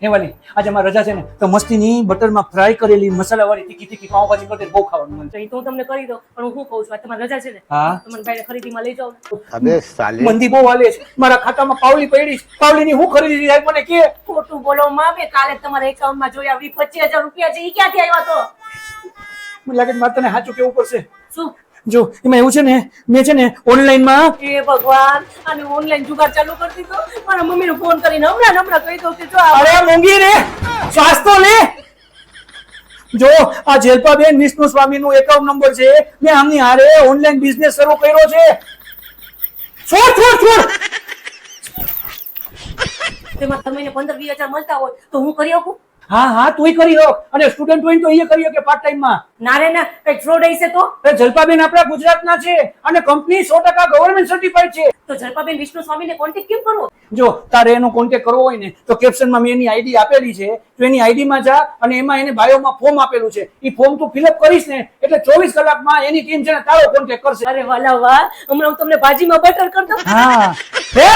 હે વાલી આજે મારી રજા છે ને તો મસ્તીની બટરમાં ફ્રાય કરેલી મસાલાવાળી તીખી તીખી પાવભાજી કરી બહુ ખાવાનું મન તો એ તો હું તમને કરી દઉં પણ હું શું કહું છું આ તમારી રજા છે ને હા તમને ભાઈને ખરીદીમાં લઈ જાઓ ને. अबे साले મંદી બહુ હાલે છે મારા ખાતામાં પાવલી પડી છે પાવલીની હું ખરીદી થાય મને કે ખોટું બોલો માં બે કાલે જ તમારા એકાઉન્ટમાં જોયા 25,000 રૂપિયા છે ઈ ક્યાંથી આવ્યા તો મને લાગે છે મારે તને સાચું કેવું પડશે શું જો એમાં એવું છે ને મેં છે ને ઓનલાઈનમાં એ ભગવાન અને ઓનલાઈન જુગાર ચાલુ કરી દીધો મારા મમ્મીને ફોન કરીને હમણાં કહી દઉં કે જો આ અરે મોંઘી રે શ્વાસ તો લે જો આ જેલપાબેન વિષ્ણુ સ્વામીનું એકાઉન્ટ નંબર છે મેં આમની હારે ઓનલાઈન બિઝનેસ શરૂ કર્યો છે છોડ છોડ છોડ તેમાં તમને 15-20,000 મળતા હોય તો હું કરી શકું હા હા તુંય કરી હક અને સ્ટુડન્ટ હોય તો એ કરી શકે પાર્ટ ટાઈમ માં ના રે ના કઈ ફ્રોડ હશે તો એ જલપાબેન આપણા ગુજરાતના છે અને કંપની 100% ગવર્નમેન્ટ સર્ટિફાઈડ છે તો જલપાબેન વિષ્ણુ સ્વામીને કોન્ટેક્ટ કેમ કરવો જો તારે એનો કોન્ટેક્ટ કરવો હોય ને તો કેપ્શનમાં મેં એની આઈડી આપેલી છે તો એની આઈડી માં જા અને એમાં એને બાયોમાં ફોર્મ આપેલું છે એ ફોર્મ તું ફિલઅપ કરીશ ને એટલે 24 કલાકમાં એની ટીમ છે ને તારો કોન્ટેક્ટ કરશે અરે વાલા વાહ હમણાં હું તમને ભાજીમાં બટર કરી દઉં હા હે